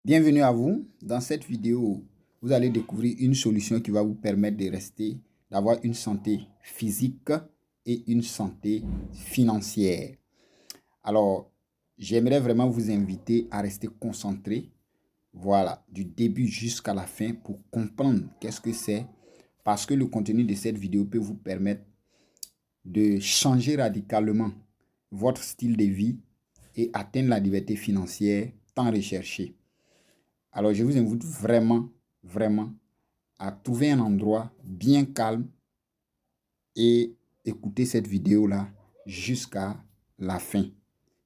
Bienvenue à vous. Dans cette vidéo, vous allez découvrir une solution qui va vous permettre d'avoir une santé physique et une santé financière. Alors, j'aimerais vraiment vous inviter à rester concentré, voilà, du début jusqu'à la fin pour comprendre qu'est-ce que c'est, parce que le contenu de cette vidéo peut vous permettre de changer radicalement votre style de vie et atteindre la liberté financière tant recherchée. Alors, je vous invite vraiment à trouver un endroit bien calme et écouter cette vidéo-là jusqu'à la fin.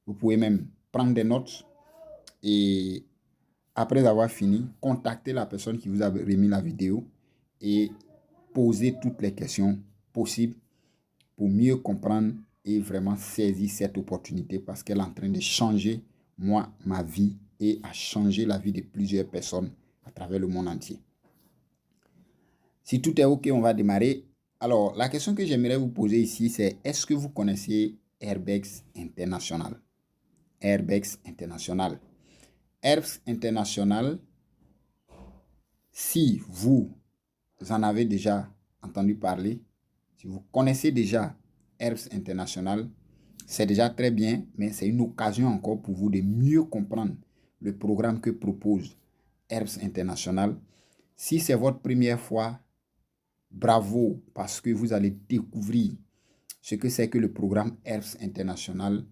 Vous pouvez même prendre des notes et après avoir fini, contacter la personne qui vous a remis la vidéo et poser toutes les questions possibles pour mieux comprendre et vraiment saisir cette opportunité parce qu'elle est en train de changer, moi, ma vie et a changé la vie de plusieurs personnes à travers le monde entier. Si tout est OK, on va démarrer. Alors, la question que j'aimerais vous poser ici, c'est est-ce que vous connaissez Airbex International? Airbex International. Airbex International, si vous en avez déjà entendu parler, si vous connaissez déjà Airbex International, c'est déjà très bien, mais c'est une occasion encore pour vous de mieux comprendre le programme que propose Airbex International. Si c'est votre première fois, bravo, parce que vous allez découvrir ce que c'est que le programme Airbex International.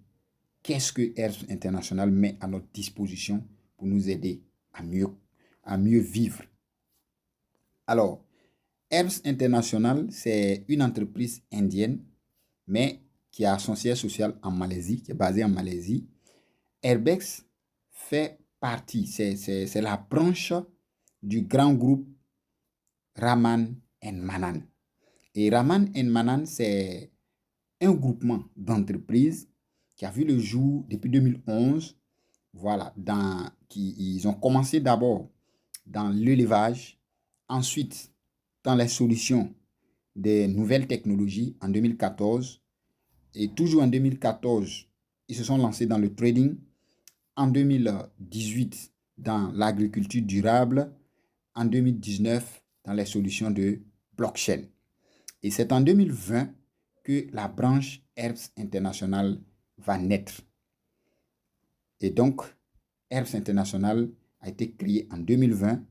Qu'est-ce que Airbex International met à notre disposition pour nous aider à mieux vivre. Alors, Airbex International, c'est une entreprise indienne, mais qui a son siège social en Malaisie, qui est basée en Malaisie. Airbex fait partie, c'est la branche du grand groupe Raman Manan. Et Raman Manan, c'est un groupement d'entreprises qui a vu le jour depuis 2011. Voilà, ils ont commencé d'abord dans l'élevage, ensuite dans les solutions des nouvelles technologies en 2014. Et toujours en 2014, ils se sont lancés dans le trading. En 2018, dans l'agriculture durable. En 2019, dans les solutions de blockchain. Et c'est en 2020 que la branche Airbex International va naître. Et donc, Airbex International a été créé en 2020,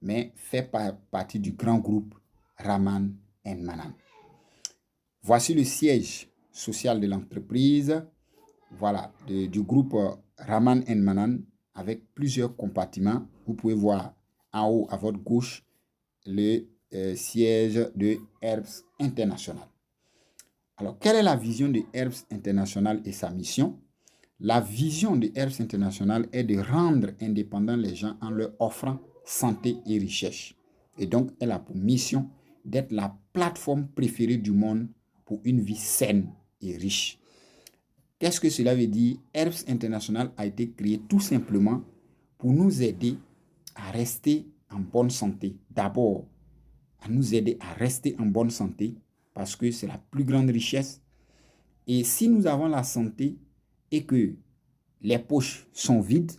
mais fait partie du grand groupe Raman Manan. Voici le siège social de l'entreprise, voilà, du groupe Raman Manan, avec plusieurs compartiments. Vous pouvez voir en haut à votre gauche le siège de Airbex International. Alors, quelle est la vision de Airbex International et sa mission? La vision de Airbex International est de rendre indépendants les gens en leur offrant santé et richesse. Et donc, elle a pour mission d'être la plateforme préférée du monde pour une vie saine et riche. Qu'est-ce que cela veut dire? Airbex International a été créé tout simplement pour nous aider à rester en bonne santé. D'abord, à nous aider à rester en bonne santé parce que c'est la plus grande richesse. Et si nous avons la santé et que les poches sont vides,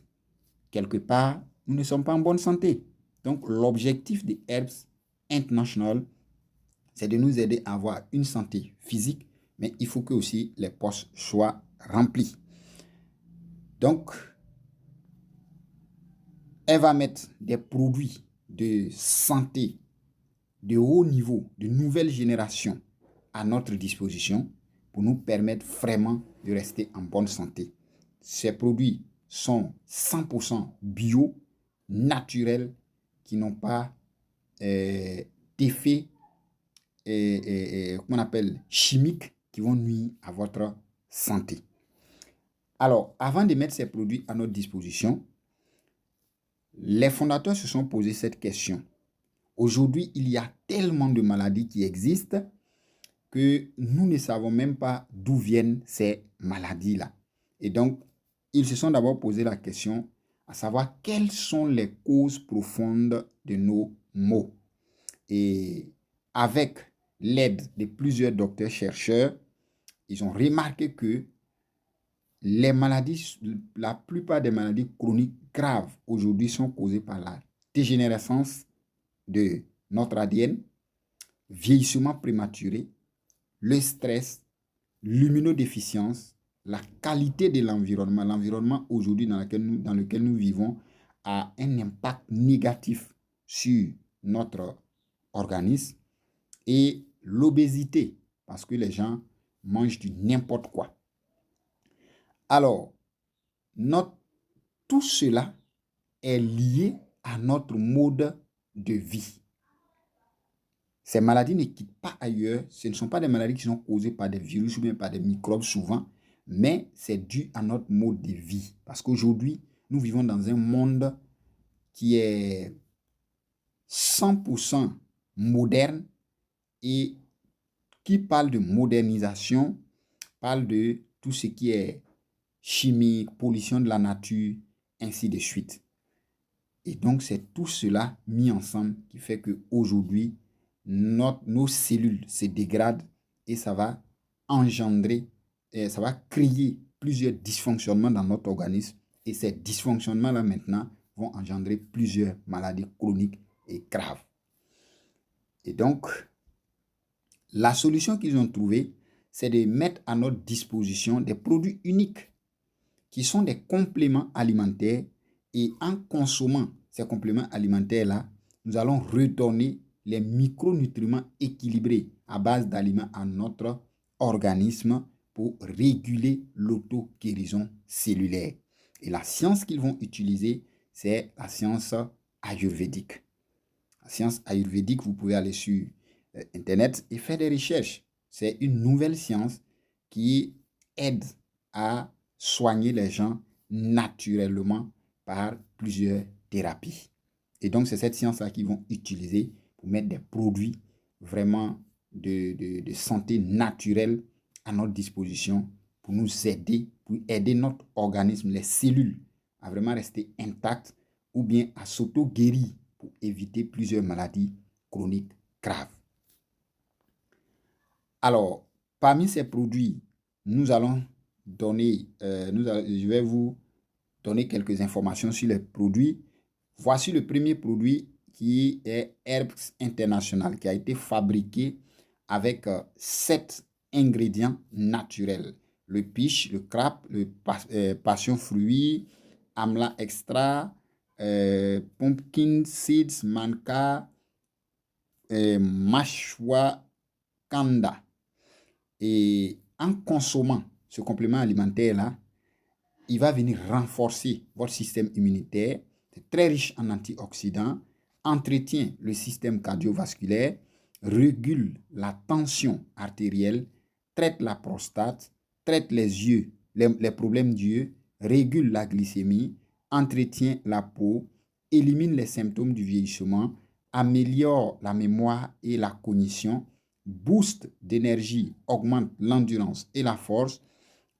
quelque part, nous ne sommes pas en bonne santé. Donc, l'objectif de Airbex International, c'est de nous aider à avoir une santé physique, mais il faut que aussi les poches soient remplies. Donc, elle va mettre des produits de santé de haut niveau, de nouvelle génération à notre disposition pour nous permettre vraiment de rester en bonne santé. Ces produits sont 100% bio, naturels, qui n'ont pas d'effets qu'on appelle chimiques qui vont nuire à votre santé. Alors, avant de mettre ces produits à notre disposition, les fondateurs se sont posé cette question. Aujourd'hui, il y a tellement de maladies qui existent que nous ne savons même pas d'où viennent ces maladies-là. Et donc, ils se sont d'abord posé la question à savoir quelles sont les causes profondes de nos maux. Et avec l'aide de plusieurs docteurs chercheurs, ils ont remarqué que les maladies, la plupart des maladies chroniques graves aujourd'hui sont causées par la dégénérescence de notre ADN, vieillissement prématuré, le stress, l'immunodéficience, la qualité de l'environnement. L'environnement aujourd'hui dans lequel nous vivons a un impact négatif sur notre organisme, et l'obésité, parce que les gens mangent du n'importe quoi. Alors, tout cela est lié à notre mode de vie. Ces maladies ne quittent pas ailleurs. Ce ne sont pas des maladies qui sont causées par des virus ou bien par des microbes souvent, mais c'est dû à notre mode de vie. Parce qu'aujourd'hui, nous vivons dans un monde qui est 100% moderne, et qui parle de modernisation, parle de tout ce qui est chimique, pollution de la nature, ainsi de suite. Et donc, c'est tout cela mis ensemble qui fait qu'aujourd'hui, nos cellules se dégradent, et ça va engendrer, ça va créer plusieurs dysfonctionnements dans notre organisme. Et ces dysfonctionnements-là, maintenant, vont engendrer plusieurs maladies chroniques et graves. Et donc, la solution qu'ils ont trouvée, c'est de mettre à notre disposition des produits uniques qui sont des compléments alimentaires, et en consommant ces compléments alimentaires-là, nous allons redonner les micronutriments équilibrés à base d'aliments à notre organisme pour réguler l'auto-guérison cellulaire. Et la science qu'ils vont utiliser, c'est la science ayurvédique. La science ayurvédique, vous pouvez aller sur Internet et faire des recherches. C'est une nouvelle science qui aide à soigner les gens naturellement par plusieurs thérapies. Et donc, c'est cette science-là qu'ils vont utiliser pour mettre des produits vraiment de santé naturelle à notre disposition, pour nous aider, pour aider notre organisme, les cellules, à vraiment rester intactes ou bien à s'auto-guérir pour éviter plusieurs maladies chroniques graves. Alors, parmi ces produits, je vais vous donner quelques informations sur les produits. Voici le premier produit qui est Herbs International, qui a été fabriqué avec 7 ingrédients naturels. Le peach, le crabe, le passion fruit, amla extra, pumpkin seeds, manka, mashwakanda. Et en consommant ce complément alimentaire-là, il va venir renforcer votre système immunitaire. C'est très riche en antioxydants, entretient le système cardiovasculaire, régule la tension artérielle, traite la prostate, traite les yeux, les problèmes d'yeux, régule la glycémie, entretient la peau, élimine les symptômes du vieillissement, améliore la mémoire et la cognition, booste d'énergie, augmente l'endurance et la force,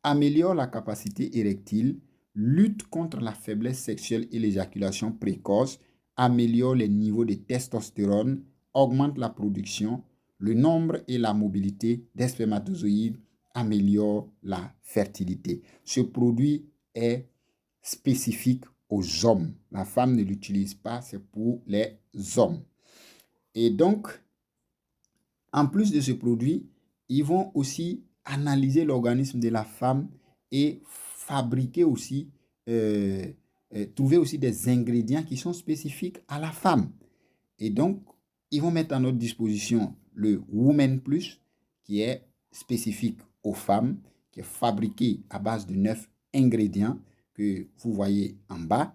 améliore la capacité érectile, lutte contre la faiblesse sexuelle et l'éjaculation précoce, améliore les niveaux de testostérone, augmente la production, le nombre et la mobilité des spermatozoïdes, améliore la fertilité. Ce produit est spécifique aux hommes. La femme ne l'utilise pas, c'est pour les hommes. Et donc, en plus de ce produit, ils vont aussi analyser l'organisme de la femme et fabriquer aussi, trouver aussi des ingrédients qui sont spécifiques à la femme. Et donc, ils vont mettre à notre disposition le Women Plus, qui est spécifique aux femmes, qui est fabriqué à base de 9 ingrédients que vous voyez en bas.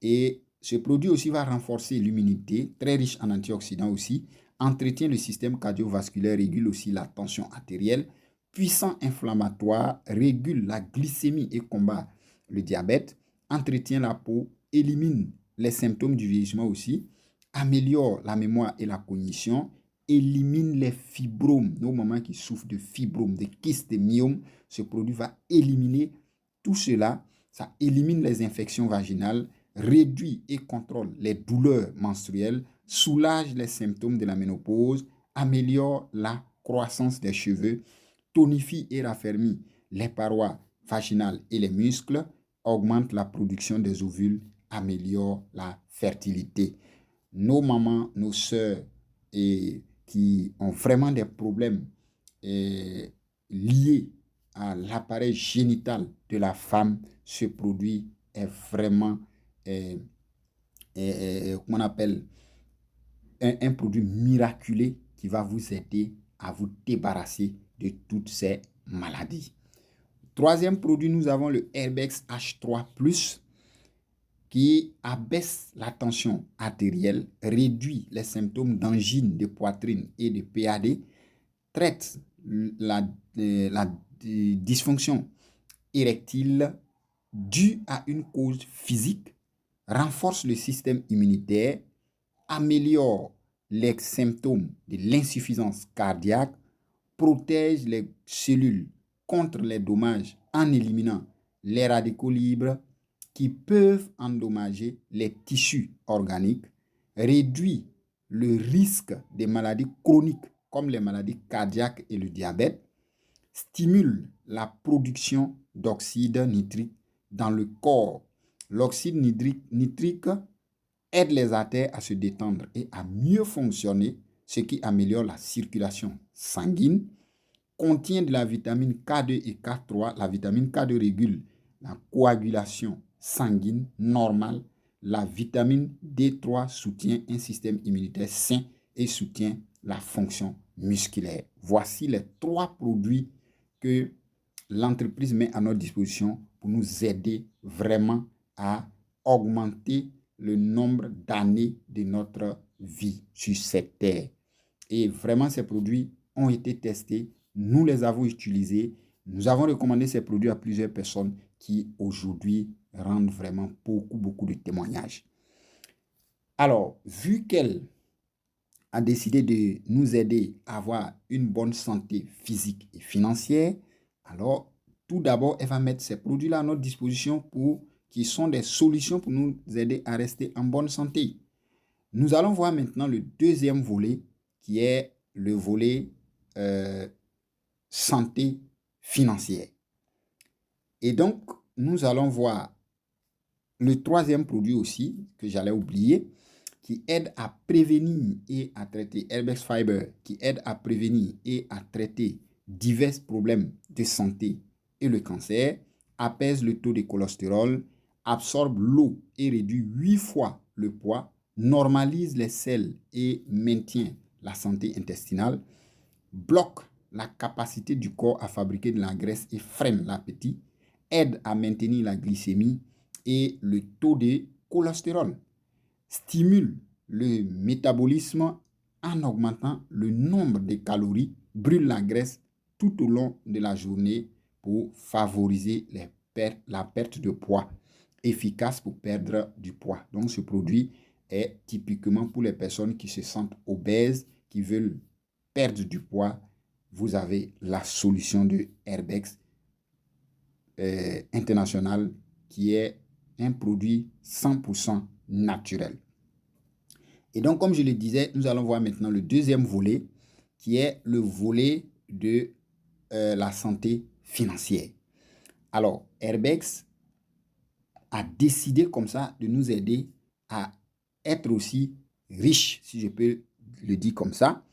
Et ce produit aussi va renforcer l'immunité, très riche en antioxydants aussi, entretient le système cardiovasculaire, régule aussi la tension artérielle, puissant inflammatoire, régule la glycémie et combat le diabète, entretient la peau, élimine les symptômes du vieillissement aussi, améliore la mémoire et la cognition, élimine les fibromes. Nos mamans qui souffrent de fibromes, de kystes, de myomes, ce produit va éliminer tout cela. Ça élimine les infections vaginales, réduit et contrôle les douleurs menstruelles, soulage les symptômes de la ménopause, améliore la croissance des cheveux, tonifie et raffermit les parois vaginale et les muscles, augmente la production des ovules, améliore la fertilité. Nos mamans, nos sœurs qui ont vraiment des problèmes liés à l'appareil génital de la femme, ce produit est vraiment, comment on appelle, un produit miraculeux qui va vous aider à vous débarrasser de toutes ces maladies. Troisième produit, nous avons le Herbex H3+, qui abaisse la tension artérielle, réduit les symptômes d'angine de poitrine et de PAD, traite la dysfonction érectile due à une cause physique, renforce le système immunitaire, améliore les symptômes de l'insuffisance cardiaque, protège les cellules contre les dommages en éliminant les radicaux libres qui peuvent endommager les tissus organiques, réduit le risque des maladies chroniques comme les maladies cardiaques et le diabète, stimule la production d'oxyde nitrique dans le corps. L'oxyde nitrique aide les artères à se détendre et à mieux fonctionner, ce qui améliore la circulation sanguine, contient de la vitamine K2 et K3. La vitamine K2 régule la coagulation sanguine normale. La vitamine D3 soutient un système immunitaire sain et soutient la fonction musculaire. Voici les 3 produits que l'entreprise met à notre disposition pour nous aider vraiment à augmenter le nombre d'années de notre vie sur cette terre. Et vraiment, ces produits ont été testés. Nous les avons utilisés. Nous avons recommandé ces produits à plusieurs personnes qui aujourd'hui rendent vraiment beaucoup de témoignages. Alors, vu qu'elle a décidé de nous aider à avoir une bonne santé physique et financière, alors tout d'abord, elle va mettre ces produits-là à notre disposition qui sont des solutions pour nous aider à rester en bonne santé. Nous allons voir maintenant le deuxième volet qui est le volet santé financière. Et donc, nous allons voir le troisième produit aussi que j'allais oublier qui aide à prévenir et à traiter, Herbex Fiber, qui aide à prévenir et à traiter divers problèmes de santé et le cancer, apaise le taux de cholestérol, absorbe l'eau et réduit 8 fois le poids, normalise les selles et maintient la santé intestinale, bloque la capacité du corps à fabriquer de la graisse et freine l'appétit, aide à maintenir la glycémie et le taux de cholestérol, stimule le métabolisme en augmentant le nombre de calories, brûle la graisse tout au long de la journée pour favoriser la perte de poids, efficace pour perdre du poids. Donc ce produit est typiquement pour les personnes qui se sentent obèses, qui veulent perdre du poids. Vous avez la solution de Herbex International qui est un produit 100% naturel. Et donc, comme je le disais, nous allons voir maintenant le deuxième volet qui est le volet de la santé financière. Alors, Herbex a décidé comme ça de nous aider à être aussi riche, si je peux le dire comme ça.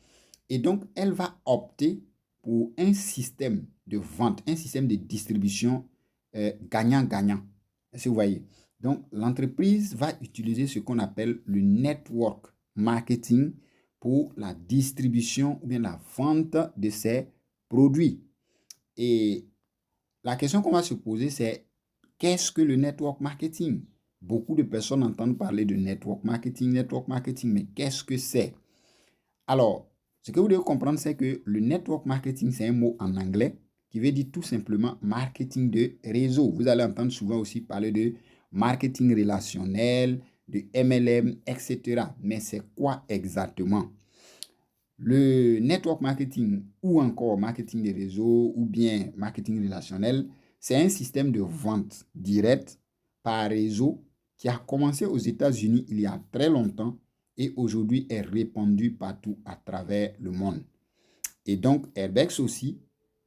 Et donc, elle va opter pour un système de vente, un système de distribution gagnant-gagnant. Si vous voyez. Donc, l'entreprise va utiliser ce qu'on appelle le network marketing pour la distribution ou bien la vente de ses produits. Et la question qu'on va se poser, c'est qu'est-ce que le network marketing? Beaucoup de personnes entendent parler de network marketing, mais qu'est-ce que c'est? Alors, ce que vous devez comprendre, c'est que le network marketing, c'est un mot en anglais qui veut dire tout simplement marketing de réseau. Vous allez entendre souvent aussi parler de marketing relationnel, de MLM, etc. Mais c'est quoi exactement? Le network marketing ou encore marketing de réseau ou bien marketing relationnel, c'est un système de vente directe par réseau qui a commencé aux États-Unis il y a très longtemps et aujourd'hui est répandu partout à travers le monde. Et donc, Herbex aussi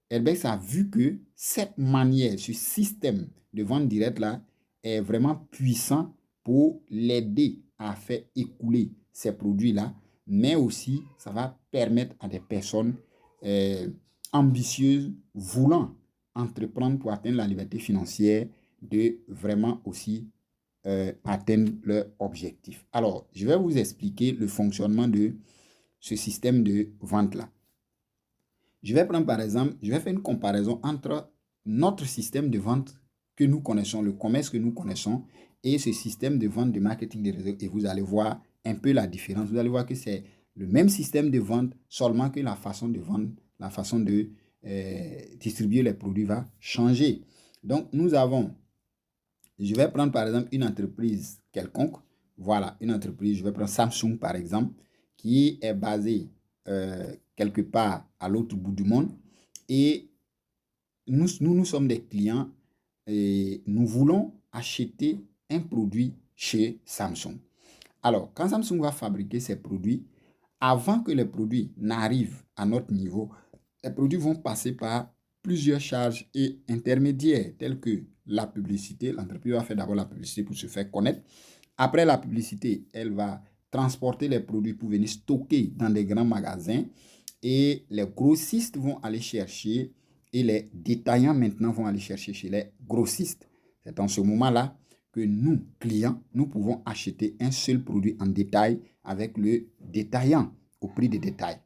Herbex a vu que cette manière, ce système de vente directe-là est vraiment puissant pour l'aider à faire écouler ces produits-là, mais aussi ça va permettre à des personnes ambitieuses voulant entreprendre pour atteindre la liberté financière de vraiment aussi atteindre leur objectif. Alors, je vais vous expliquer le fonctionnement de ce système de vente-là. Je vais prendre par exemple, je vais faire une comparaison entre notre système de vente que nous connaissons, le commerce que nous connaissons, et ce système de vente de marketing des réseaux. Et vous allez voir un peu la différence. Vous allez voir que c'est le même système de vente, seulement que la façon de vendre, la façon de distribuer les produits va changer. Donc, nous avons, je vais prendre par exemple une entreprise quelconque. Voilà, une entreprise, je vais prendre Samsung par exemple, qui est basée quelque part à l'autre bout du monde. Et nous sommes des clients et nous voulons acheter un produit chez Samsung. Alors, quand Samsung va fabriquer ces produits, avant que les produits n'arrivent à notre niveau, les produits vont passer par plusieurs charges et intermédiaires, tels que la publicité. L'entreprise va faire d'abord la publicité pour se faire connaître. Après la publicité, elle va transporter les produits pour venir stocker dans des grands magasins. Et les grossistes vont aller chercher et les détaillants maintenant vont aller chercher chez les grossistes. C'est en ce moment-là que nous, clients, nous pouvons acheter un seul produit en détail avec le détaillant au prix de détail.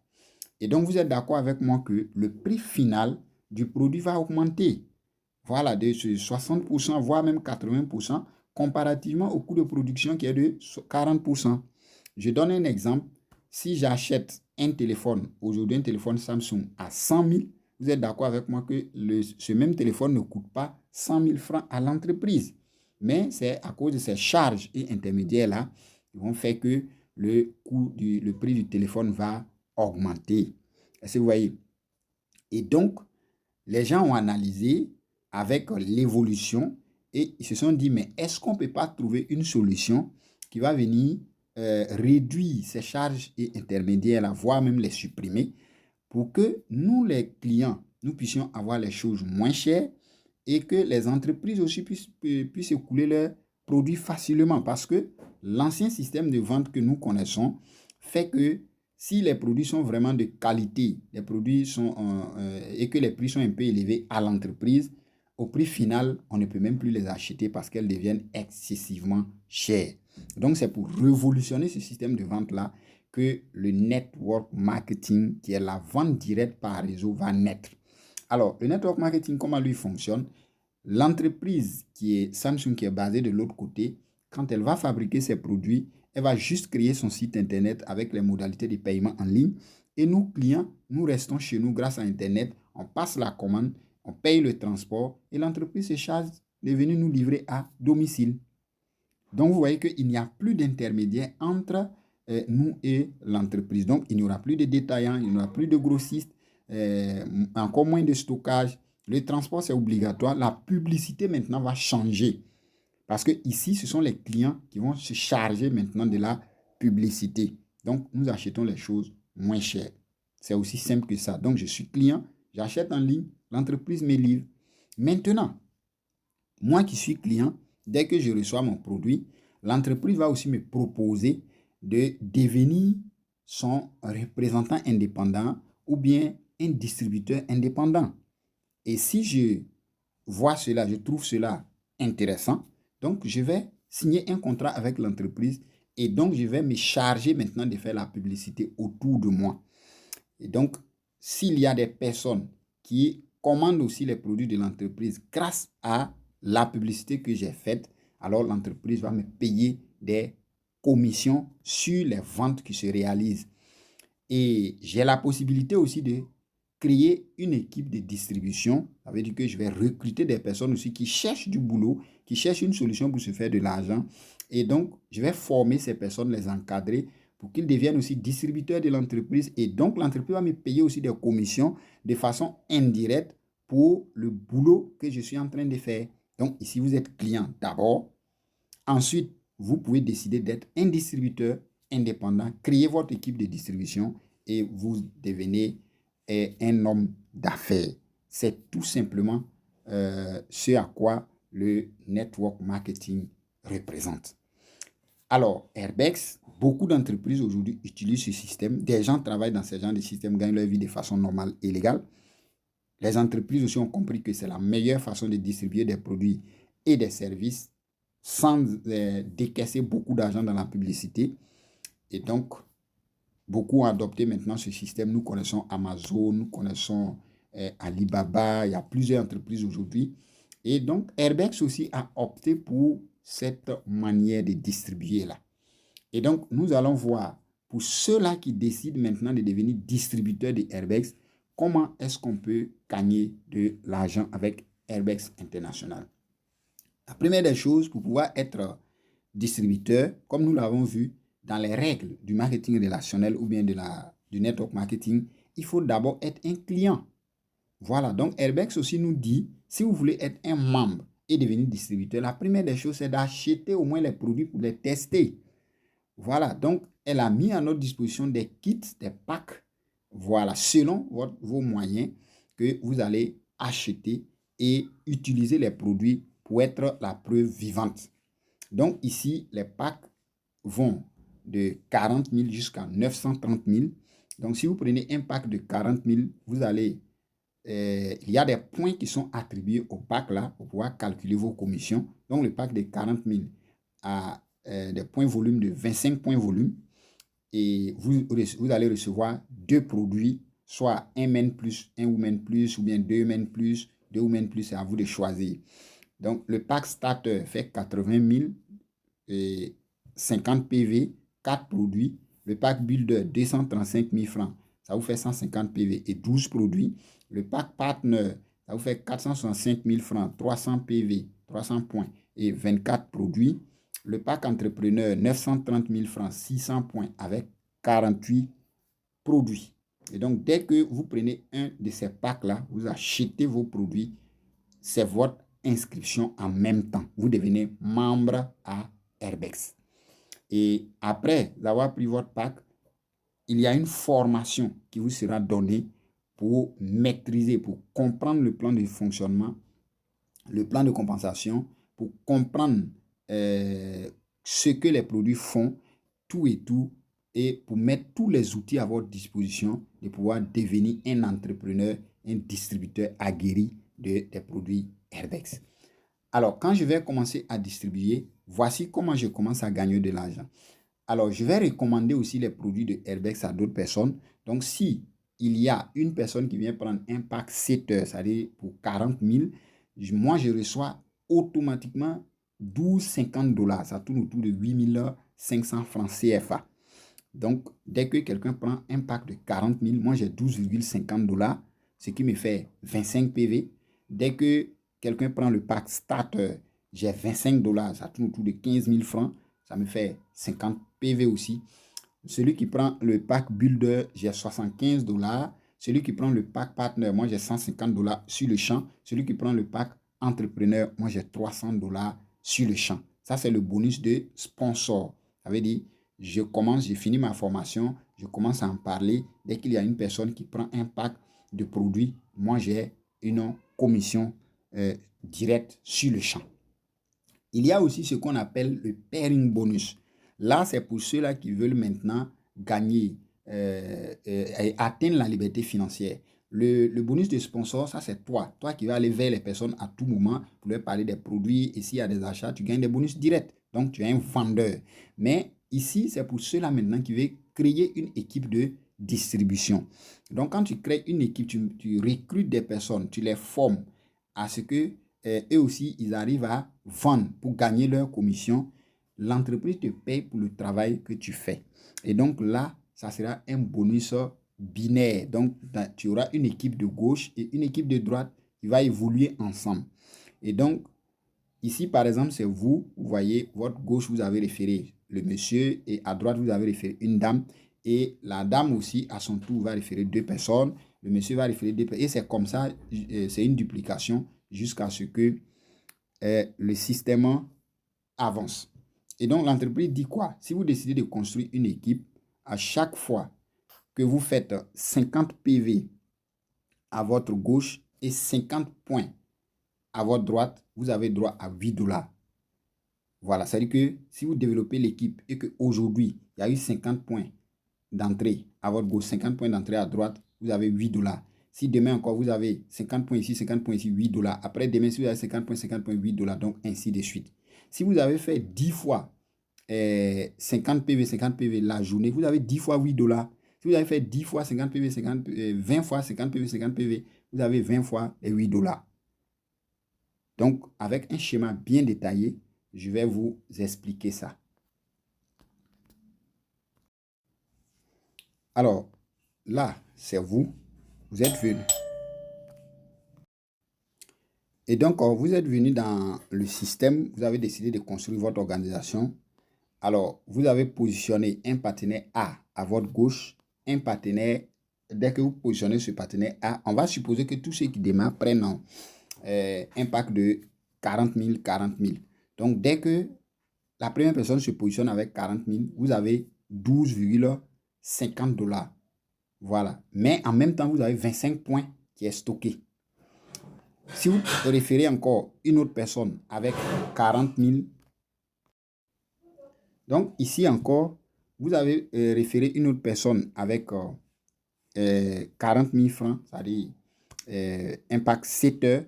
Et donc, vous êtes d'accord avec moi que le prix final du produit va augmenter. Voilà, de 60%, voire même 80%, comparativement au coût de production qui est de 40%. Je donne un exemple. Si j'achète un téléphone, aujourd'hui un téléphone Samsung à 100 000, vous êtes d'accord avec moi que ce même téléphone ne coûte pas 100 000 francs à l'entreprise. Mais c'est à cause de ces charges et intermédiaires-là qui vont faire que le prix du téléphone va augmenter. Est-ce que vous voyez? Et donc, les gens ont analysé avec l'évolution et ils se sont dit, mais est-ce qu'on ne peut pas trouver une solution qui va venir réduire ces charges et intermédiaires, voire même les supprimer, pour que nous, les clients, nous puissions avoir les choses moins chères et que les entreprises aussi puissent écouler leurs produits facilement. Parce que l'ancien système de vente que nous connaissons fait que si les produits sont vraiment de qualité, les produits sont et que les prix sont un peu élevés à l'entreprise, au prix final, on ne peut même plus les acheter parce qu'elles deviennent excessivement chères. Donc, c'est pour révolutionner ce système de vente-là que le network marketing, qui est la vente directe par réseau, va naître. Alors, le network marketing, comment lui fonctionne? L'entreprise qui est Samsung, qui est basée de l'autre côté, quand elle va fabriquer ses produits, elle va juste créer son site internet avec les modalités de paiement en ligne. Et nous, clients, nous restons chez nous grâce à Internet. On passe la commande, on paye le transport et l'entreprise se charge de venir nous livrer à domicile. Donc, vous voyez qu'il n'y a plus d'intermédiaire entre nous et l'entreprise. Donc, il n'y aura plus de détaillants, il n'y aura plus de grossistes, encore moins de stockage. Le transport, c'est obligatoire. La publicité, maintenant, va changer. Parce que ici, ce sont les clients qui vont se charger maintenant de la publicité. Donc, nous achetons les choses moins chères. C'est aussi simple que ça. Donc, je suis client, j'achète en ligne, l'entreprise me livre. Maintenant, moi qui suis client, dès que je reçois mon produit, l'entreprise va aussi me proposer de devenir son représentant indépendant ou bien un distributeur indépendant. Et si je vois cela, je trouve cela intéressant, donc je vais signer un contrat avec l'entreprise et donc je vais me charger maintenant de faire la publicité autour de moi. Et donc, s'il y a des personnes qui commandent aussi les produits de l'entreprise grâce à la publicité que j'ai faite, alors l'entreprise va me payer des commissions sur les ventes qui se réalisent. Et j'ai la possibilité aussi de créer une équipe de distribution. Ça veut dire que je vais recruter des personnes aussi qui cherchent du boulot, qui cherchent une solution pour se faire de l'argent. Et donc, je vais former ces personnes, les encadrer pour qu'ils deviennent aussi distributeurs de l'entreprise. Et donc, l'entreprise va me payer aussi des commissions de façon indirecte pour le boulot que je suis en train de faire. Donc, ici, vous êtes client d'abord. Ensuite, vous pouvez décider d'être un distributeur indépendant, créer votre équipe de distribution et vous devenez un homme d'affaires. C'est tout simplement ce à quoi le network marketing représente. Alors, Airbex, beaucoup d'entreprises aujourd'hui utilisent ce système. Des gens travaillent dans ce genre de système, gagnent leur vie de façon normale et légale. Les entreprises aussi ont compris que c'est la meilleure façon de distribuer des produits et des services sans décaisser beaucoup d'argent dans la publicité. Et donc, beaucoup ont adopté maintenant ce système. Nous connaissons Amazon, nous connaissons Alibaba, il y a plusieurs entreprises aujourd'hui. Et donc, Airbex aussi a opté pour cette manière de distribuer là. Et donc, nous allons voir, pour ceux-là qui décident maintenant de devenir distributeurs de Airbex, comment est-ce qu'on peut gagner de l'argent avec Airbex International. La première des choses, pour pouvoir être distributeur, comme nous l'avons vu dans les règles du marketing relationnel ou bien du network marketing, il faut d'abord être un client. Voilà, donc Airbex aussi nous dit, si vous voulez être un membre et devenir distributeur, la première des choses, c'est d'acheter au moins les produits pour les tester. Voilà, donc elle a mis à notre disposition des kits, des packs, voilà, selon vos moyens que vous allez acheter et utiliser les produits pour être la preuve vivante. Donc ici, les packs vont de 40 000 jusqu'à 930 000. Donc si vous prenez un pack de 40 000, vous allez, il y a des points qui sont attribués au pack là pour pouvoir calculer vos commissions. Donc le pack de 40 000 a des points volume de 25 points volume et vous allez recevoir deux produits, soit un men plus, un women plus ou bien deux men plus, deux women plus, c'est à vous de choisir. Donc le pack starter fait 80 000 et 50 PV, 4 produits. Le pack builder 235 000 francs, ça vous fait 150 PV et 12 produits. Le pack partner, ça vous fait 465 000 francs, 300 PV, 300 points et 24 produits. Le pack entrepreneur, 930 000 francs, 600 points avec 48 produits. Et donc, dès que vous prenez un de ces packs-là, vous achetez vos produits, c'est votre inscription en même temps. Vous devenez membre à Airbex. Et après avoir pris votre pack, il y a une formation qui vous sera donnée pour maîtriser, pour comprendre le plan de fonctionnement, le plan de compensation, pour comprendre ce que les produits font, tout et pour mettre tous les outils à votre disposition de pouvoir devenir un entrepreneur, un distributeur aguerri des produits Airbex. Alors, quand je vais commencer à distribuer, voici comment je commence à gagner de l'argent. Alors, je vais recommander aussi les produits de Airbex à d'autres personnes. Donc, si il y a une personne qui vient prendre un pack 7 heures, c'est-à-dire pour 40 000, moi, je reçois automatiquement 12,50 $. Ça tourne autour de 8 500 francs CFA. Donc, dès que quelqu'un prend un pack de 40 000, moi, j'ai 12,50 $, ce qui me fait 25 PV. Dès que quelqu'un prend le pack starter, j'ai 25 $, ça tourne autour de 15 000 francs. Ça me fait 50 PV aussi. Celui qui prend le pack builder, j'ai 75 $. Celui qui prend le pack partner, moi j'ai 150 $ sur le champ. Celui qui prend le pack entrepreneur, moi j'ai 300 $ sur le champ. Ça, c'est le bonus de sponsor. Ça veut dire, j'ai fini ma formation, je commence à en parler. Dès qu'il y a une personne qui prend un pack de produits, moi j'ai une commission directe sur le champ. Il y a aussi ce qu'on appelle le pairing bonus. Là, c'est pour ceux-là qui veulent maintenant gagner et atteindre la liberté financière. Le bonus de sponsor, ça c'est toi. Toi qui vas aller vers les personnes à tout moment pour leur parler des produits. Et s'il y a des achats, tu gagnes des bonus directs. Donc, tu es un vendeur. Mais ici, c'est pour ceux-là maintenant qui veulent créer une équipe de distribution. Donc, quand tu crées une équipe, tu recrutes des personnes, tu les formes à ce que eux aussi, ils arrivent à vendre pour gagner leur commission. L'entreprise te paye pour le travail que tu fais. Et donc là, ça sera un bonus binaire. Donc, tu auras une équipe de gauche et une équipe de droite qui va évoluer ensemble. Et donc, ici, par exemple, c'est vous voyez, votre gauche, vous avez référé le monsieur et à droite, vous avez référé une dame. Et la dame aussi, à son tour, va référer deux personnes. Le monsieur va référer deux personnes. Et c'est comme ça, c'est une duplication jusqu'à ce que le système avance. Et donc, l'entreprise dit quoi? Si vous décidez de construire une équipe, à chaque fois que vous faites 50 PV à votre gauche et 50 points à votre droite, vous avez droit à 8 dollars. Voilà, c'est-à-dire que si vous développez l'équipe et qu'aujourd'hui, il y a eu 50 points d'entrée à votre gauche, 50 points d'entrée à droite, vous avez 8 dollars. Si demain encore, vous avez 50 points ici, 50 points ici, 8 dollars. Après, demain, si vous avez 50 points, 8 dollars. Donc, ainsi de suite. Si vous avez fait 10 fois 50 PV la journée, vous avez 10 fois 8 dollars. Si vous avez fait 10 fois 50 PV, 20 fois 50 PV, 50 PV, vous avez 20 fois les 8 dollars. Donc, avec un schéma bien détaillé, je vais vous expliquer ça. Alors, là, c'est vous. Vous êtes venu. Et donc, vous êtes venu dans le système. Vous avez décidé de construire votre organisation. Alors, vous avez positionné un partenaire A à votre gauche. Un partenaire, dès que vous positionnez ce partenaire A, on va supposer que tous ceux qui démarrent prennent un pack de 40 000, 40 000. Donc, dès que la première personne se positionne avec 40 000, vous avez 12,50 dollars. Voilà. Mais en même temps, vous avez 25 points qui est stocké. Si vous référez encore une autre personne avec 40 000, donc ici encore, vous avez référé une autre personne avec 40 000 francs, c'est-à-dire impact 7 heures,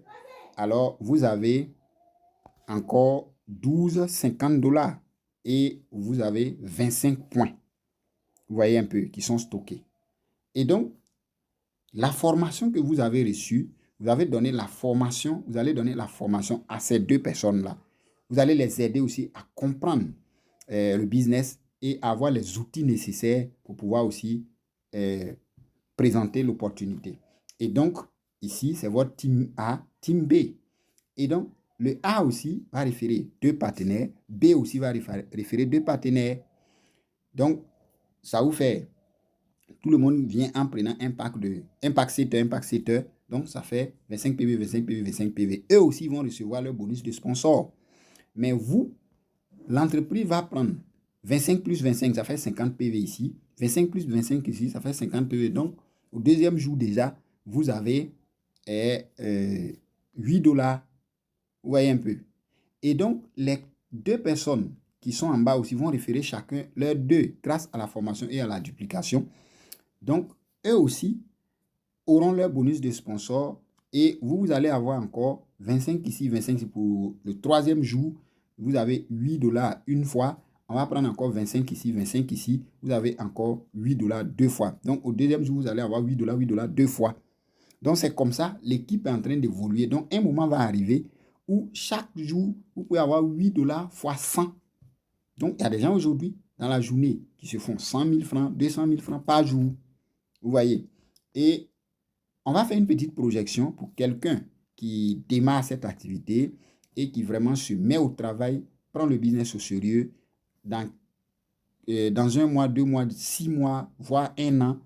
alors vous avez encore 12,50 dollars et vous avez 25 points. Vous voyez un peu, qui sont stockés. Et donc, la formation que vous avez reçue, vous allez donner la formation à ces deux personnes-là. Vous allez les aider aussi à comprendre le business et avoir les outils nécessaires pour pouvoir aussi présenter l'opportunité. Et donc, ici, c'est votre team A, team B. Et donc, le A aussi va référer deux partenaires, B aussi va référer deux partenaires. Donc, ça vous fait, tout le monde vient en prenant un pack 7 heures. Donc, ça fait 25 PV, 25 PV, 25 PV. Eux aussi vont recevoir leur bonus de sponsor. Mais vous, l'entreprise va prendre 25 plus 25, ça fait 50 PV ici. 25 plus 25 ici, ça fait 50 PV. Donc, au deuxième jour déjà, vous avez 8 dollars. Vous voyez un peu. Et donc, les deux personnes qui sont en bas aussi vont référer chacun leurs deux grâce à la formation et à la duplication. Donc, eux aussi auront leur bonus de sponsor et vous allez avoir encore 25 ici, 25 ici pour le troisième jour. Vous avez 8 dollars une fois. On va prendre encore 25 ici, 25 ici. Vous avez encore 8 dollars deux fois. Donc, au deuxième jour, vous allez avoir 8 dollars deux fois. Donc, c'est comme ça, l'équipe est en train d'évoluer. Donc, un moment va arriver où chaque jour, vous pouvez avoir 8 dollars fois 100. Donc, il y a des gens aujourd'hui, dans la journée, qui se font 100 000 francs, 200 000 francs par jour. Vous voyez. Et on va faire une petite projection pour quelqu'un qui démarre cette activité et qui vraiment se met au travail, prend le business au sérieux dans un mois, 2 mois, 6 mois, voire un an.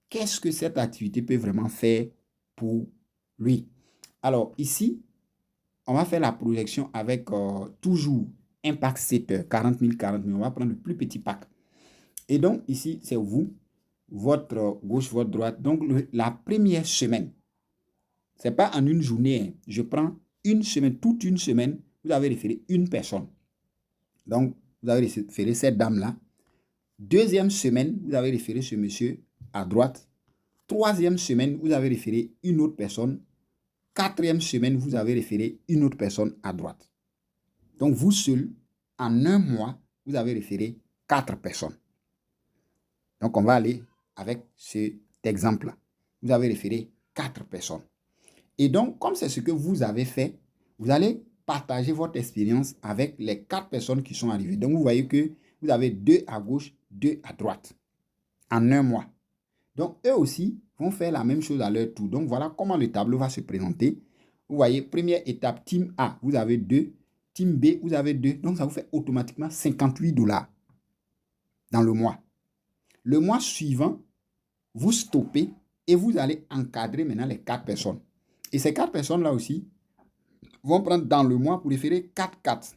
Qu'est-ce que cette activité peut vraiment faire pour lui? Alors ici, on va faire la projection avec toujours un pack 7 heures, 40 000, 40 000. On va prendre le plus petit pack. Et donc ici, c'est vous, votre gauche, votre droite. Donc la première semaine, ce n'est pas en une journée. Hein. Je prends une semaine, toute une semaine, vous avez référé une personne. Donc, vous avez référé cette dame-là. Deuxième semaine, vous avez référé ce monsieur à droite. Troisième semaine, vous avez référé une autre personne. Quatrième semaine, vous avez référé une autre personne à droite. Donc, vous seul, en un mois, vous avez référé 4 personnes. Donc, on va aller avec cet exemple-là. Vous avez référé 4 personnes. Et donc, comme c'est ce que vous avez fait, vous allez partager votre expérience avec les 4 personnes qui sont arrivées. Donc, vous voyez que vous avez 2 à gauche, 2 à droite en un mois. Donc, eux aussi vont faire la même chose à leur tour. Donc, voilà comment le tableau va se présenter. Vous voyez, première étape, team A, vous avez 2. Team B, vous avez 2. Donc, ça vous fait automatiquement 58 dollars dans le mois. Le mois suivant, vous stoppez et vous allez encadrer maintenant les 4 personnes. Et ces 4 personnes-là aussi vont prendre dans le mois pour référer 4.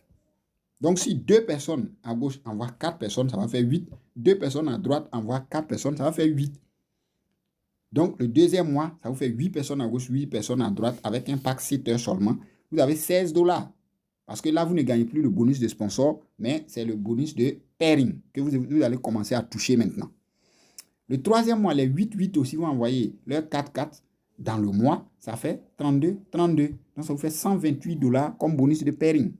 Donc, si 2 personnes à gauche envoient 4 personnes, ça va faire 8. 2 personnes à droite envoient 4 personnes, ça va faire 8. Donc, le deuxième mois, ça vous fait 8 personnes à gauche, 8 personnes à droite, avec un pack 7 heures seulement. Vous avez $16. Parce que là, vous ne gagnez plus le bonus de sponsor, mais c'est le bonus de pairing que vous allez commencer à toucher maintenant. Le troisième mois, les 8 aussi vont envoyer leur 4 dans le mois. Ça fait 32. Donc, ça vous fait $128 comme bonus de pairing.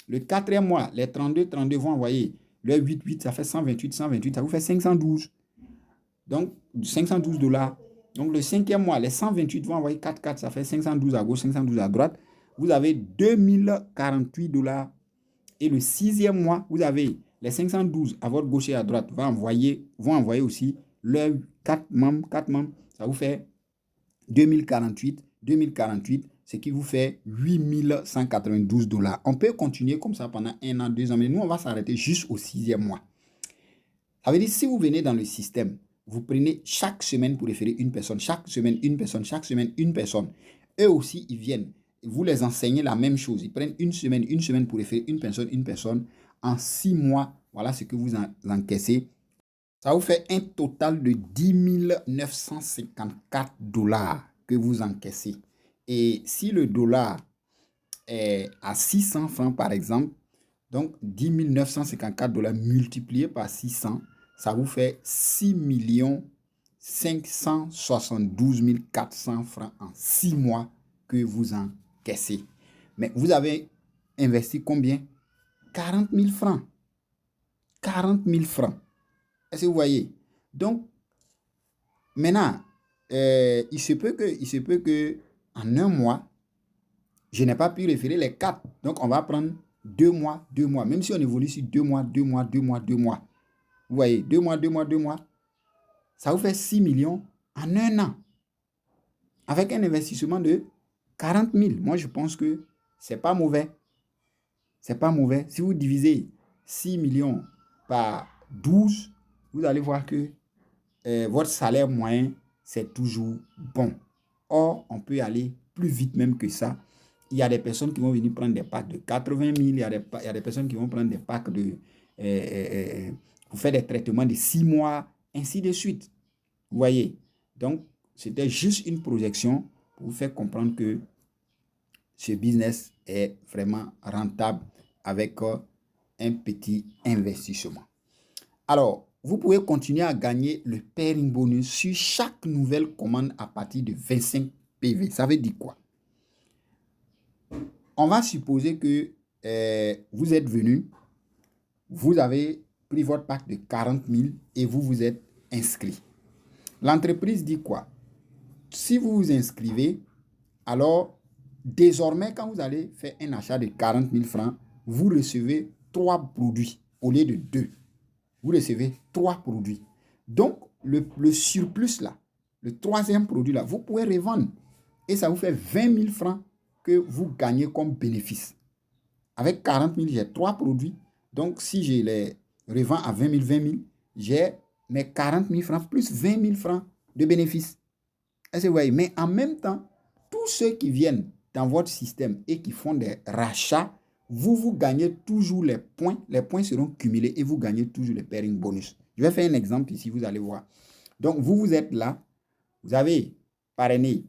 Le quatrième mois, les 32 vont envoyer leur 8, ça fait 128, ça vous fait 512. Donc, $512. Donc, le cinquième mois, les 128 vont envoyer 4, ça fait 512 à gauche, 512 à droite. Vous avez $2048. Et le sixième mois, vous avez les 512 à votre gauche et à droite vont envoyer aussi leurs 4 membres. Ça vous fait 2048, ce qui vous fait $8192. On peut continuer comme ça pendant 1 an, 2 ans, mais nous, on va s'arrêter juste au sixième mois. Ça veut dire, si vous venez dans le système, vous prenez chaque semaine pour référer une personne, chaque semaine une personne, chaque semaine une personne. Eux aussi, ils viennent. Vous les enseignez la même chose. Ils prennent une semaine pour référer une personne. En 6 mois, voilà ce que vous encaissez. Ça vous fait un total de $10 954 que vous encaissez. Et si le dollar est à 600 francs, par exemple, donc $10 954 multiplié par 600, ça vous fait 6 572 400 francs en 6 mois que vous encaissez. Mais vous avez investi combien? 40 000 francs. 40 000 francs. Est-ce que vous voyez? Donc, maintenant, il se peut que en un mois, je n'ai pas pu référer les 4. Donc, on va prendre 2 mois. Même si on évolue sur 2 mois. Vous voyez, 2 mois. Ça vous fait 6 millions en un an. Avec un investissement de 40 000. Moi, je pense que c'est pas mauvais. C'est pas mauvais. Si vous divisez 6 millions par 12, vous allez voir que votre salaire moyen, c'est toujours bon. Or, on peut aller plus vite même que ça. Il y a des personnes qui vont venir prendre des packs de 80 000. Il y a des personnes qui vont prendre des packs de... pour faire des traitements de 6 mois, ainsi de suite. Vous voyez? Donc, c'était juste une projection pour vous faire comprendre que ce business est vraiment rentable avec un petit investissement. Alors, vous pouvez continuer à gagner le pairing bonus sur chaque nouvelle commande à partir de 25 PV. Ça veut dire quoi? On va supposer que vous êtes venu, vous avez pris votre pack de 40 000 et vous vous êtes inscrit. L'entreprise dit quoi? Si vous vous inscrivez, alors désormais, quand vous allez faire un achat de 40 000 francs, vous recevez 3 produits au lieu de 2. Vous recevez 3 produits. Donc, le surplus là, le troisième produit là, vous pouvez revendre. Et ça vous fait 20 000 francs que vous gagnez comme bénéfice. Avec 40 000, j'ai 3 produits. Donc, si je les revends à 20 000, j'ai mes 40 000 francs plus 20 000 francs de bénéfice. Est-ce que vous voyez? Mais en même temps, tous ceux qui viennent dans votre système et qui font des rachats, vous gagnez toujours les points. Les points seront cumulés et vous gagnez toujours les pairing bonus. Je vais faire un exemple ici, vous allez voir. Donc, vous êtes là. Vous avez parrainé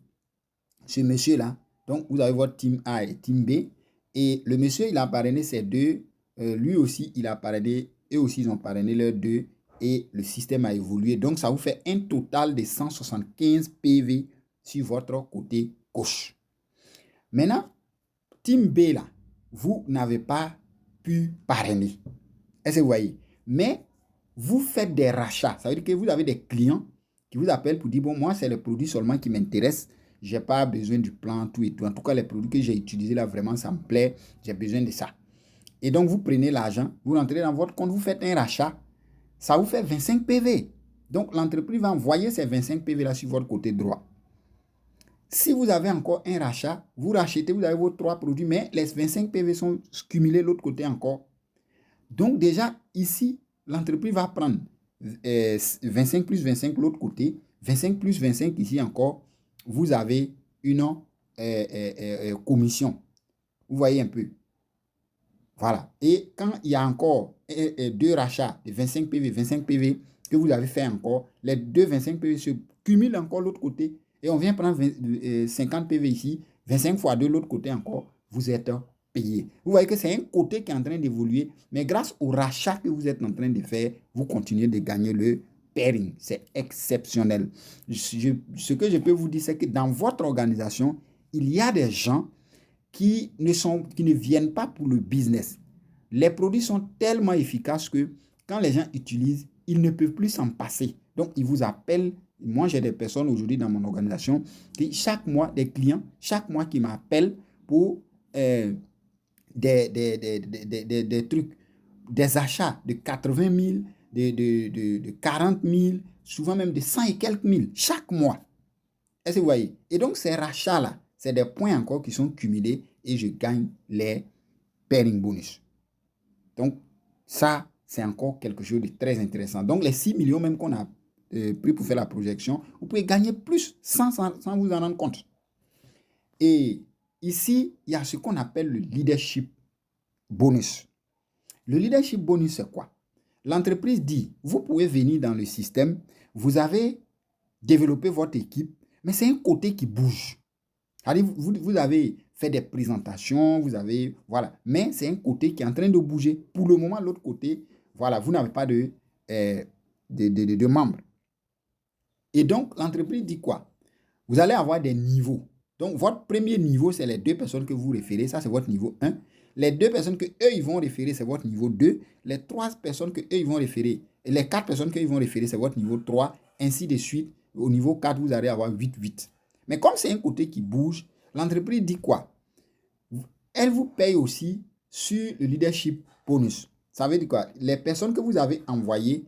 ce monsieur-là. Donc, vous avez votre team A et team B. Et le monsieur, il a parrainé ses 2. Lui aussi, il a parrainé. Eux aussi, ils ont parrainé leurs 2. Et le système a évolué. Donc, ça vous fait un total de 175 PV sur votre côté gauche. Maintenant, team B, là, vous n'avez pas pu parrainer. Est-ce que vous voyez? Mais vous faites des rachats. Ça veut dire que vous avez des clients qui vous appellent pour dire, bon, moi, c'est le produit seulement qui m'intéresse. Je n'ai pas besoin du plan, tout et tout. En tout cas, les produits que j'ai utilisés là, vraiment, ça me plaît. J'ai besoin de ça. Et donc, vous prenez l'argent, vous rentrez dans votre compte, vous faites un rachat. Ça vous fait 25 PV. Donc, l'entreprise va envoyer ces 25 PV là sur votre côté droit. Si vous avez encore un rachat, vous rachetez, vous avez vos 3 produits, mais les 25 PV sont cumulés de l'autre côté encore. Donc, déjà, ici, l'entreprise va prendre 25 plus 25 de l'autre côté, 25 plus 25 ici encore. Vous avez une commission. Vous voyez un peu. Voilà. Et quand il y a encore deux rachats de 25 PV que vous avez fait encore, les deux 25 PV se cumulent encore l'autre côté et on vient prendre 50 PV ici, 25 fois 2 l'autre côté encore, vous êtes payé. Vous voyez que c'est un côté qui est en train d'évoluer, mais grâce au rachat que vous êtes en train de faire, vous continuez de gagner le pairing. C'est exceptionnel. Ce que je peux vous dire, c'est que dans votre organisation, il y a des gens qui ne viennent pas pour le business. Les produits sont tellement efficaces que quand les gens utilisent, ils ne peuvent plus s'en passer. Donc, ils vous appellent. Moi, j'ai des personnes aujourd'hui dans mon organisation qui, chaque mois, des clients, chaque mois qui m'appellent pour des trucs, des achats de 80 000, de 40 000, souvent même de 100 et quelques mille chaque mois. Est-ce que vous voyez? Et donc, ces rachats-là, c'est des points encore qui sont cumulés et je gagne les pairing bonus. Donc, ça, c'est encore quelque chose de très intéressant. Donc, les 6 millions même qu'on a pris pour faire la projection, vous pouvez gagner plus sans vous en rendre compte. Et ici, il y a ce qu'on appelle le leadership bonus. Le leadership bonus, c'est quoi? L'entreprise dit, vous pouvez venir dans le système, vous avez développé votre équipe, mais c'est un côté qui bouge. Vous avez fait des présentations, voilà, mais c'est un côté qui est en train de bouger. Pour le moment, l'autre côté, voilà, vous n'avez pas de membres. Et donc, l'entreprise dit quoi? Vous allez avoir des niveaux. Donc, votre premier niveau, c'est les 2 personnes que vous référez. Ça, c'est votre niveau 1. Les 2 personnes que eux ils vont référer, c'est votre niveau 2. Les 3 personnes que eux ils vont référer, et les 4 personnes qu'ils vont référer, c'est votre niveau 3. Ainsi de suite. Au niveau 4, vous allez avoir 8. Mais comme c'est un côté qui bouge, l'entreprise dit quoi? Elle vous paye aussi sur le leadership bonus. Ça veut dire quoi? Les personnes que vous avez envoyées,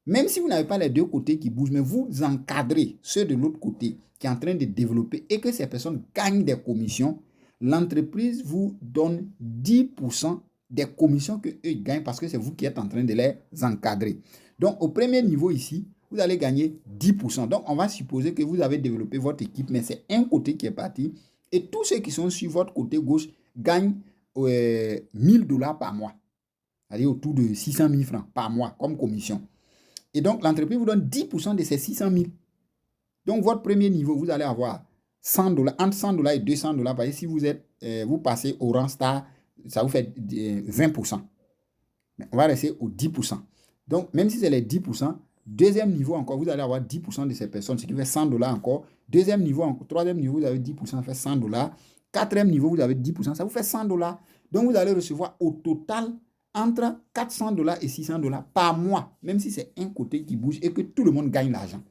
même si vous n'avez pas les 2 côtés qui bougent, mais vous encadrez ceux de l'autre côté qui est en train de développer et que ces personnes gagnent des commissions, l'entreprise vous donne 10% des commissions qu'eux gagnent parce que c'est vous qui êtes en train de les encadrer. Donc, au premier niveau ici, vous allez gagner 10%. Donc, on va supposer que vous avez développé votre équipe, mais c'est un côté qui est parti. Et tous ceux qui sont sur votre côté gauche gagnent $1,000 par mois. C'est-à-dire autour de 600 000 francs par mois comme commission. Et donc, l'entreprise vous donne 10% de ces 600 000. Donc, votre premier niveau, vous allez avoir $100, entre $100 et $200. Parce que si vous passez au rang star, ça vous fait 20%. Mais on va rester au 10%. Donc, même si c'est les 10%, deuxième niveau encore, vous allez avoir 10% de ces personnes, ce qui fait $100 encore. Deuxième niveau, troisième niveau, vous avez 10%, ça fait $100. Quatrième niveau, vous avez 10%, ça vous fait $100. Donc, vous allez recevoir au total entre $400 et $600 par mois, même si c'est un côté qui bouge et que tout le monde gagne l'argent.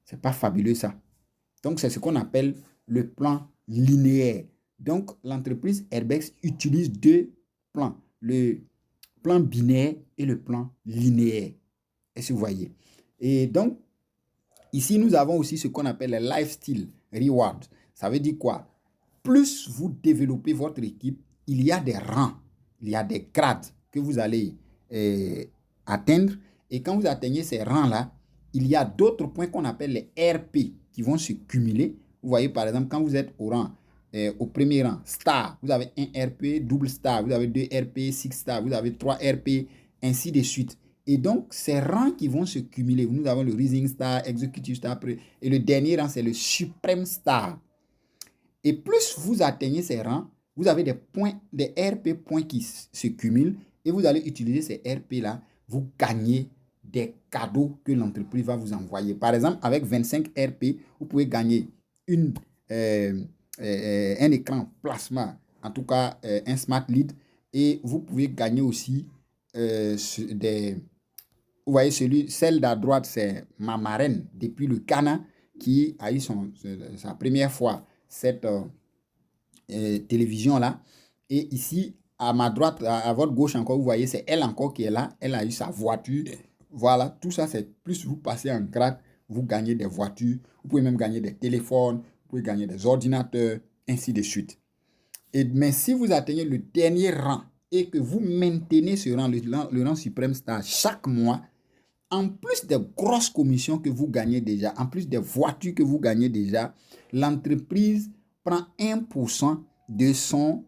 C'est pas fabuleux ça. Donc, c'est ce qu'on appelle le plan linéaire. Donc, l'entreprise Airbex utilise 2 plans, le plan binaire et le plan linéaire. Est-ce que vous voyez? Et donc, ici, nous avons aussi ce qu'on appelle les lifestyle rewards. Ça veut dire quoi? Plus vous développez votre équipe, il y a des rangs, il y a des grades que vous allez atteindre. Et quand vous atteignez ces rangs-là, il y a d'autres points qu'on appelle les RP qui vont se cumuler. Vous voyez, par exemple, quand vous êtes au premier rang, star, vous avez 1 RP, double star, vous avez 2 RP, 6 star, vous avez 3 RP, ainsi de suite. Et donc, ces rangs qui vont se cumuler, nous avons le Rising Star, Executive Star, et le dernier rang, c'est le Supreme Star. Et plus vous atteignez ces rangs, vous avez des points, des RP points qui se cumulent, et vous allez utiliser ces RP-là, vous gagnez des cadeaux que l'entreprise va vous envoyer. Par exemple, avec 25 RP, vous pouvez gagner un écran plasma, en tout cas un smart lead, et vous pouvez gagner aussi vous voyez, celle d'à droite, c'est ma marraine depuis le Ghana qui a eu sa première fois cette télévision-là. Et ici, à ma droite, à votre gauche encore, vous voyez, c'est elle encore qui est là. Elle a eu sa voiture. Voilà, tout ça, c'est plus vous passez en grade, vous gagnez des voitures. Vous pouvez même gagner des téléphones, vous pouvez gagner des ordinateurs, ainsi de suite. Mais si vous atteignez le dernier rang et que vous maintenez ce rang, le rang Supreme Star chaque mois, en plus des grosses commissions que vous gagnez déjà, en plus des voitures que vous gagnez déjà, l'entreprise prend 1% de son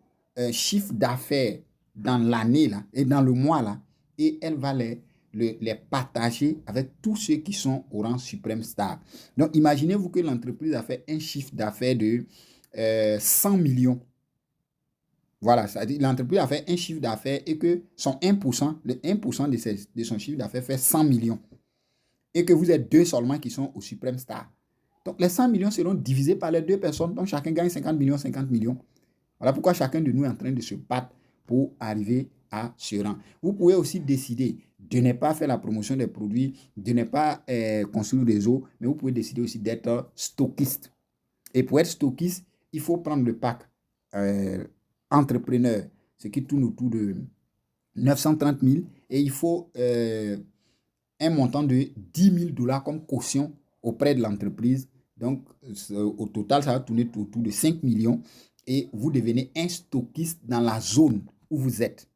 chiffre d'affaires dans l'année là, et dans le mois là, et elle va les partager avec tous ceux qui sont au rang Supreme Star. Donc, imaginez-vous que l'entreprise a fait un chiffre d'affaires de 100 millions. Voilà, c'est-à-dire l'entreprise a fait un chiffre d'affaires et que son 1%, le 1% de son chiffre d'affaires fait 100 millions. Et que vous êtes deux seulement qui sont au Supreme Star. Donc, les 100 millions seront divisés par les deux personnes. Donc, chacun gagne 50 millions, 50 millions. Voilà pourquoi chacun de nous est en train de se battre pour arriver à ce rang. Vous pouvez aussi décider de ne pas faire la promotion des produits, de ne pas construire des réseaux, mais vous pouvez décider aussi d'être stockiste. Et pour être stockiste, il faut prendre le pack entrepreneur, ce qui tourne autour de 930 000, et il faut un montant de 10 000 $ comme caution auprès de l'entreprise. Donc, au total, ça va tourner autour de 5 millions et vous devenez un stockiste dans la zone où vous êtes.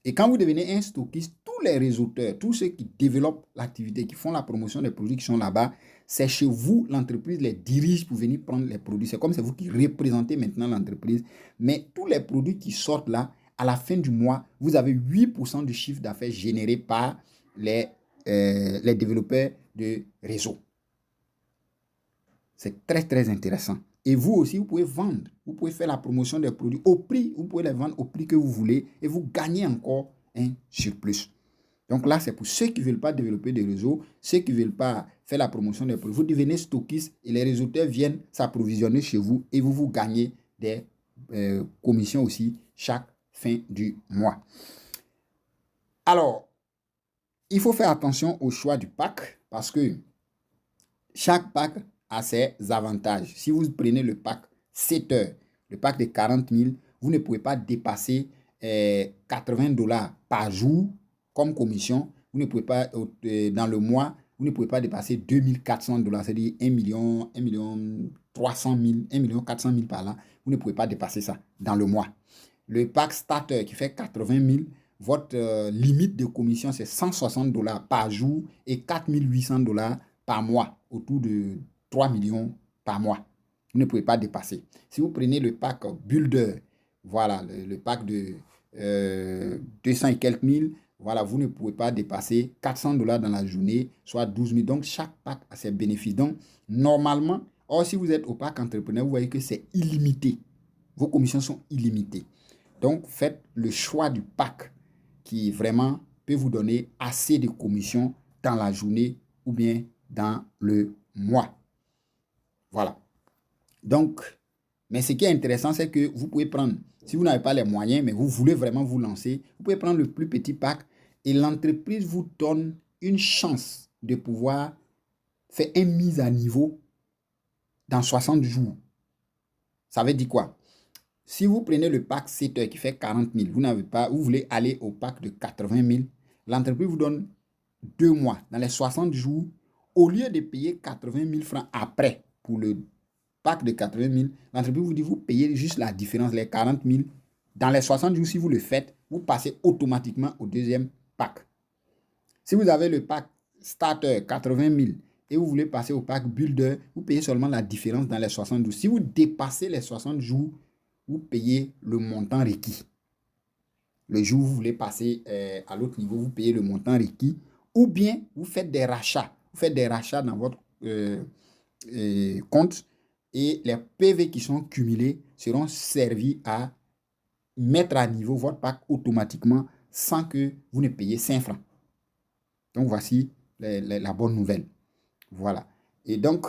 Et quand vous devenez un stockiste, tous les réseauteurs, tous ceux qui développent l'activité, qui font la promotion des produits qui sont là-bas, c'est chez vous, l'entreprise les dirige pour venir prendre les produits. C'est comme c'est vous qui représentez maintenant l'entreprise. Mais tous les produits qui sortent là, à la fin du mois, vous avez 8% du chiffre d'affaires généré par les développeurs de réseau. C'est très, très intéressant. Et vous aussi, vous pouvez vendre. Vous pouvez faire la promotion des produits au prix. Vous pouvez les vendre au prix que vous voulez et vous gagnez encore un surplus. Donc là, c'est pour ceux qui ne veulent pas développer des réseaux, ceux qui ne veulent pas faire la promotion des produits. Vous devenez stockiste et les réseauteurs viennent s'approvisionner chez vous et vous gagnez des commissions aussi chaque fin du mois. Alors, il faut faire attention au choix du pack parce que chaque pack a ses avantages. Si vous prenez le pack 7 heures, le pack de 40 000, vous ne pouvez pas dépasser 80 $ par jour comme commission. Vous ne pouvez pas, dans le mois, vous ne pouvez pas dépasser 2400 $, c'est-à-dire 1 300 000, 1 400 000 par là. Vous ne pouvez pas dépasser ça dans le mois. Le pack starter qui fait 80 000, votre limite de commission, c'est 160 $ par jour et 4 800 $ par mois, autour de 3 millions par mois. Vous ne pouvez pas dépasser. Si vous prenez le pack Builder, voilà, le pack de 200 et quelques mille, voilà, vous ne pouvez pas dépasser 400 $ dans la journée, soit 12 000. Donc, chaque pack a ses bénéfices. Donc, normalement, or, si vous êtes au pack entrepreneur, vous voyez que c'est illimité. Vos commissions sont illimitées. Donc, faites le choix du pack qui vraiment peut vous donner assez de commissions dans la journée ou bien dans le mois. Voilà. Donc, mais ce qui est intéressant, c'est que vous pouvez prendre, si vous n'avez pas les moyens, mais vous voulez vraiment vous lancer, vous pouvez prendre le plus petit pack et l'entreprise vous donne une chance de pouvoir faire une mise à niveau dans 60 jours. Ça veut dire quoi? Si vous prenez le pack 7 heures qui fait 40 000, vous voulez aller au pack de 80 000, l'entreprise vous donne 2 mois. Dans les 60 jours, au lieu de payer 80 000 francs après pour le pack de 80 000, l'entreprise vous dit vous payez juste la différence, les 40 000. Dans les 60 jours, si vous le faites, vous passez automatiquement au deuxième pack. Si vous avez le pack starter 80 000 et vous voulez passer au pack builder, vous payez seulement la différence dans les 60 jours. Si vous dépassez les 60 jours, vous payez le montant requis. Le jour où vous voulez passer à l'autre niveau, vous payez le montant requis. Ou bien, vous faites des rachats. Vous faites des rachats dans votre compte et les PV qui sont cumulés seront servis à mettre à niveau votre pack automatiquement sans que vous ne payiez 5 francs. Donc, voici la bonne nouvelle. Voilà. Et donc,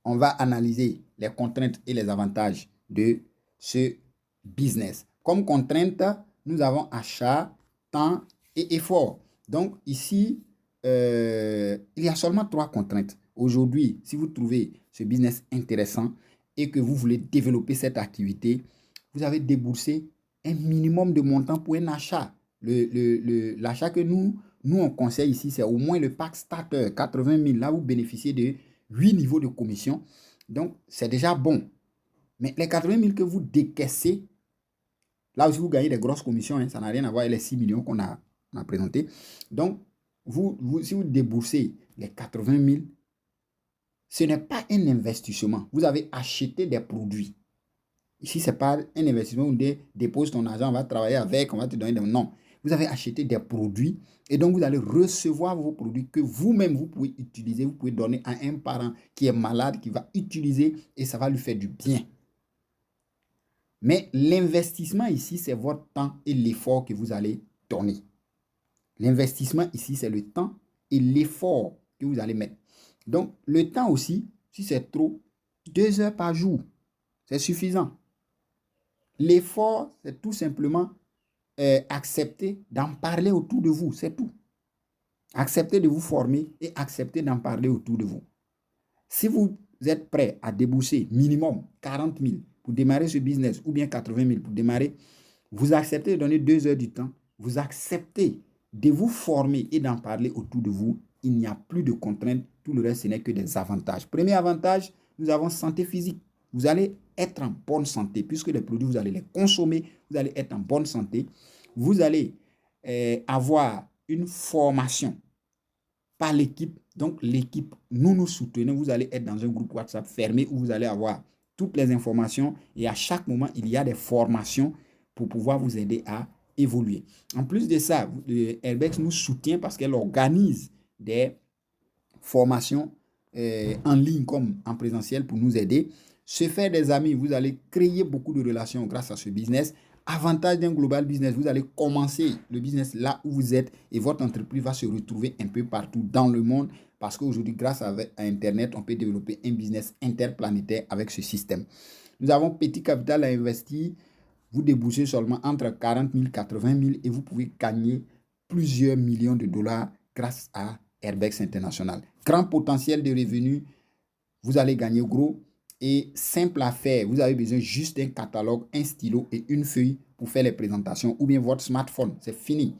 on va analyser les contraintes et les avantages de ce business. Comme contrainte, nous avons achat, temps et effort. Donc, ici, il y a seulement 3 contraintes. Aujourd'hui, si vous trouvez ce business intéressant et que vous voulez développer cette activité, vous avez déboursé un minimum de montant pour un achat. L'achat que nous, on conseille ici, c'est au moins le pack starter, 80 000. Là, vous bénéficiez de 8 niveaux de commission. Donc, c'est déjà bon. Mais les 80 000 que vous décaissez, là aussi, vous gagnez des grosses commissions. Hein, ça n'a rien à voir avec les 6 millions qu'on a présentés. Donc, si vous déboursez les 80 000, ce n'est pas un investissement. Vous avez acheté des produits. Ici, ce n'est pas un investissement où on dépose ton argent, on va travailler avec, on va te donner des... Non. Vous avez acheté des produits et donc vous allez recevoir vos produits que vous-même, vous pouvez utiliser, vous pouvez donner à un parent qui est malade, qui va utiliser et ça va lui faire du bien. Mais l'investissement ici, c'est votre temps et l'effort que vous allez donner. L'investissement ici, c'est le temps et l'effort que vous allez mettre. Donc, le temps aussi, si c'est trop, 2 heures par jour, c'est suffisant. L'effort, c'est tout simplement accepter d'en parler autour de vous, c'est tout. Acceptez de vous former et acceptez d'en parler autour de vous. Si vous êtes prêt à débourser minimum 40 000 pour démarrer ce business ou bien 80 000 pour démarrer, vous acceptez de donner 2 heures du temps, vous acceptez de vous former et d'en parler autour de vous. Il n'y a plus de contraintes, tout le reste ce n'est que des avantages. Premier avantage, nous avons santé physique. Vous allez être en bonne santé puisque les produits, vous allez les consommer, vous allez être en bonne santé. Vous allez avoir une formation par l'équipe. Donc, l'équipe, nous soutenons. Vous allez être dans un groupe WhatsApp fermé où vous allez avoir toutes les informations et à chaque moment, il y a des formations pour pouvoir vous aider à évoluer. En plus de ça, Airbex nous soutient parce qu'elle organise des formations en ligne comme en présentiel pour nous aider. Se faire des amis, vous allez créer beaucoup de relations grâce à ce business. Avantage d'un global business, vous allez commencer le business là où vous êtes et votre entreprise va se retrouver un peu partout dans le monde parce qu'aujourd'hui, grâce à Internet, on peut développer un business interplanétaire avec ce système. Nous avons petit capital à investir. Vous débouchez seulement entre 40 000 et 80 000 et vous pouvez gagner plusieurs millions de dollars grâce à Airbex International. Grand potentiel de revenus, vous allez gagner gros. Et simple à faire, vous avez besoin juste d'un catalogue, un stylo et une feuille pour faire les présentations ou bien votre smartphone, c'est fini.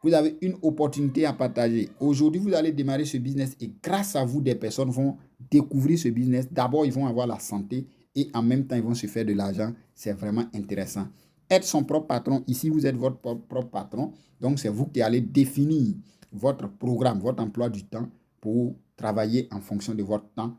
Vous avez une opportunité à partager. Aujourd'hui, vous allez démarrer ce business et grâce à vous, des personnes vont découvrir ce business. D'abord, ils vont avoir la santé et en même temps, ils vont se faire de l'argent. C'est vraiment intéressant. Être son propre patron, ici, vous êtes votre propre patron. Donc, c'est vous qui allez définir votre programme, votre emploi du temps pour travailler en fonction de votre temps.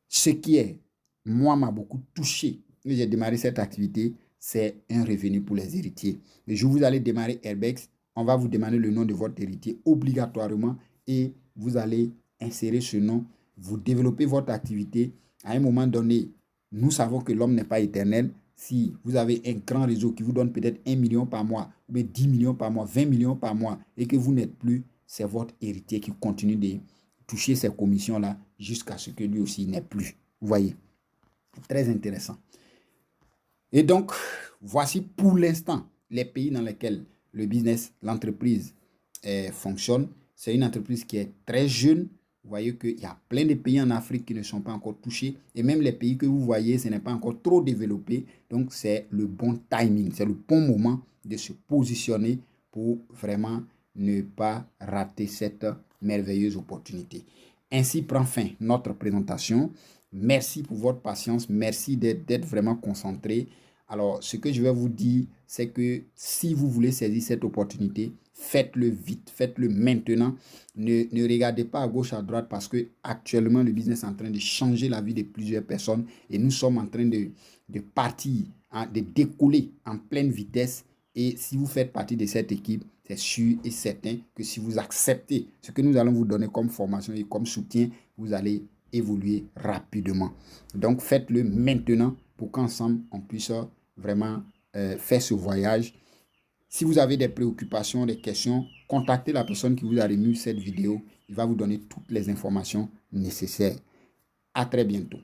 Ce qui est, moi, m'a beaucoup touché. J'ai démarré cette activité, c'est un revenu pour les héritiers. Le jour où vous allez démarrer Airbex, on va vous demander le nom de votre héritier obligatoirement et vous allez insérer ce nom, vous développez votre activité. À un moment donné, nous savons que l'homme n'est pas éternel. Si vous avez un grand réseau qui vous donne peut-être 1 million par mois, ou bien 10 millions par mois, 20 millions par mois, et que vous n'êtes plus, c'est votre héritier qui continue de toucher ces commissions-là jusqu'à ce que lui aussi n'ait plus. Vous voyez, très intéressant. Et donc, voici pour l'instant les pays dans lesquels le business, l'entreprise fonctionne. C'est une entreprise qui est très jeune. Vous voyez qu'il y a plein de pays en Afrique qui ne sont pas encore touchés. Et même les pays que vous voyez, ce n'est pas encore trop développé. Donc, c'est le bon timing, c'est le bon moment de se positionner pour vraiment ne pas rater cette merveilleuse opportunité. Ainsi prend fin notre présentation. Merci pour votre patience. Merci d'être vraiment concentré. Alors, ce que je vais vous dire, c'est que si vous voulez saisir cette opportunité, faites-le vite, faites-le maintenant. Ne regardez pas à gauche, à droite parce que actuellement, le business est en train de changer la vie de plusieurs personnes et nous sommes en train de partir, de décoller en pleine vitesse. Et si vous faites partie de cette équipe, c'est sûr et certain que si vous acceptez ce que nous allons vous donner comme formation et comme soutien, vous allez évoluer rapidement. Donc, faites-le maintenant pour qu'ensemble, on puisse vraiment faire ce voyage. Si vous avez des préoccupations, des questions, contactez la personne qui vous a remis cette vidéo. Il va vous donner toutes les informations nécessaires. À très bientôt.